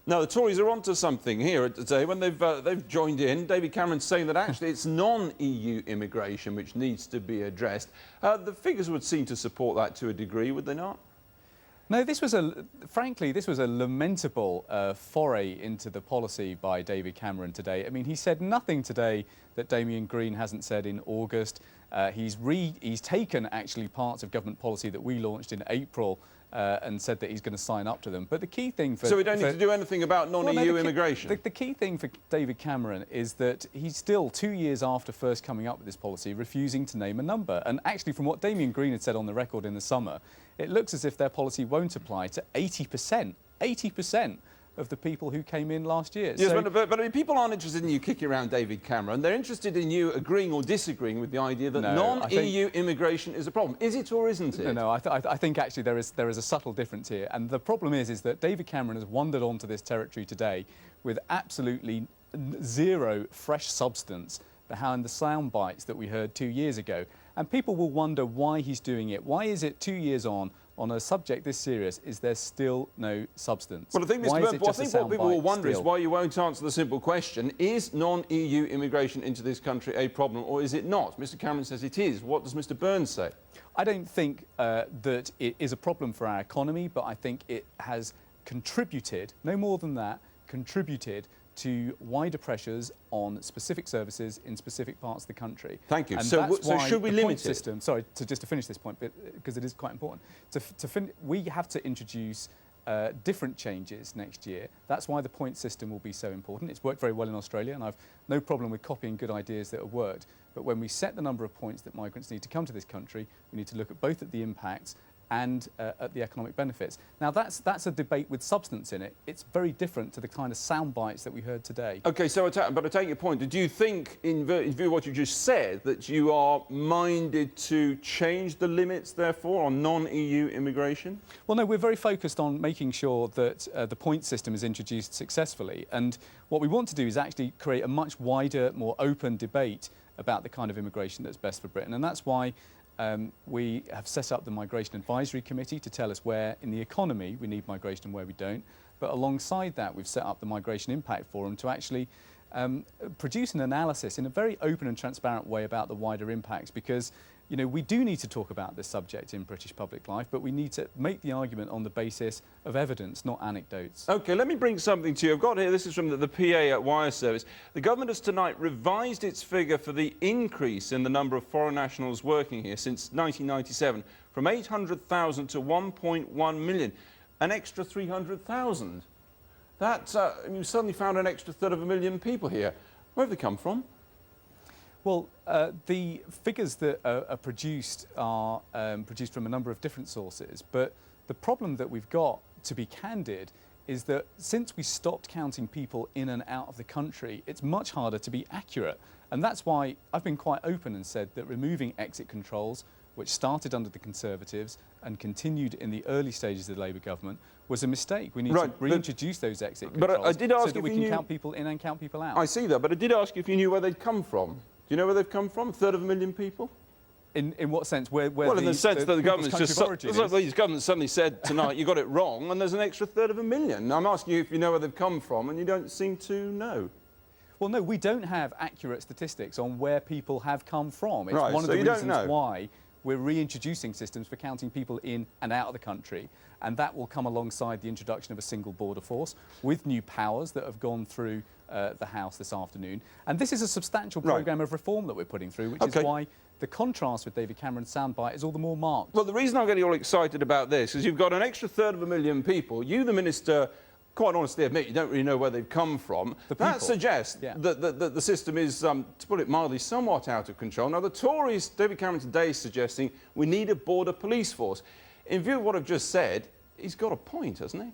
Now, the Tories are onto something here today when they've joined in. David Cameron's saying that actually it's non-EU immigration which needs to be addressed. The figures would seem to support that to a degree, would they not? No, frankly, this was a lamentable foray into the policy by David Cameron today. I mean, he said nothing today that Damien Green hasn't said in August. He's taken actually parts of government policy that we launched in April and said that he's going to sign up to them. But the key thing for... So we don't need to do anything about non-EU immigration? The key thing for David Cameron is that he's still, 2 years after first coming up with this policy, refusing to name a number. And actually, from what Damien Green had said on the record in the summer, it looks as if their policy won't apply to 80% of the people who came in last year. Yes, but I mean, people aren't interested in you kicking around David Cameron. They're interested in you agreeing or disagreeing with the idea that non-EU immigration is a problem. Is it or isn't it? No, I think actually there is a subtle difference here. And the problem is that David Cameron has wandered onto this territory today with absolutely zero fresh substance behind the sound bites that we heard 2 years ago. And people will wonder why he's doing it. Why is it 2 years on a subject this serious, is there still no substance? Well, I think, Mr. Byrne, what people will wonder is why you won't answer the simple question, is non-EU immigration into this country a problem or is it not? Mr. Cameron says it is. What does Mr. Byrne say? I don't think that it is a problem for our economy, but I think it has contributed, no more than that, contributed to wider pressures on specific services in specific parts of the country. Thank you. And so should we limit it? System, sorry, just to finish this point, because it is quite important. We have to introduce different changes next year. That's why the point system will be so important. It's worked very well in Australia, and I've no problem with copying good ideas that have worked. But when we set the number of points that migrants need to come to this country, we need to look at both at the impacts and at the economic benefits. Now, that's a debate with substance in it. It's very different to the kind of sound bites that we heard today. OK, so but I take your point. Do you think, in view of what you just said, that you are minded to change the limits, therefore, on non-EU immigration? Well, no, we're very focused on making sure that the point system is introduced successfully. And what we want to do is actually create a much wider, more open debate about the kind of immigration that's best for Britain. And that's why we have set up the Migration Advisory Committee to tell us where in the economy we need migration and where we don't. But alongside that, we've set up the Migration Impact Forum to actually produce an analysis in a very open and transparent way about the wider impacts, because you know, we do need to talk about this subject in British public life, but we need to make the argument on the basis of evidence, not anecdotes. OK, let me bring something to you. I've got here, this is from the PA at Wire Service. The government has tonight revised its figure for the increase in the number of foreign nationals working here since 1997 from 800,000 to 1.1 million, an extra 300,000. That's, you suddenly found an extra third of a million people here. Where have they come from? Well, the figures that are produced are produced from a number of different sources, but the problem that we've got, to be candid, is that since we stopped counting people in and out of the country, it's much harder to be accurate. And that's why I've been quite open and said that removing exit controls, which started under the Conservatives and continued in the early stages of the Labour government, was a mistake. We need to reintroduce those exit controls I did ask so that we can count people in and count people out. I see that, but I did ask you if you knew where they'd come from. Do you know where they've come from? A third of a million people? In what sense? Well, in the sense that the government's just... These governments suddenly said tonight, you got it wrong, and there's an extra third of a million. I'm asking you if you know where they've come from, and you don't seem to know. Well, no, we don't have accurate statistics on where people have come from. It's one of the reasons why we're reintroducing systems for counting people in and out of the country, and that will come alongside the introduction of a single border force with new powers that have gone through the House this afternoon. And this is a substantial programme of reform that we're putting through, which is why the contrast with David Cameron's soundbite is all the more marked. Well, the reason I'm getting all excited about this is you've got an extra third of a million people. You, the Minister, quite honestly admit you don't really know where they've come from. That suggests that the system is, to put it mildly, somewhat out of control. Now, the Tories, David Cameron today is suggesting we need a border police force. In view of what I've just said, he's got a point, hasn't he?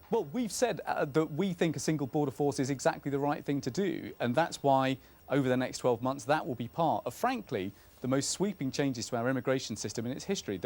Well, we've said that we think a single border force is exactly the right thing to do, and that's why over the next 12 months that will be part of, frankly, the most sweeping changes to our immigration system in its history.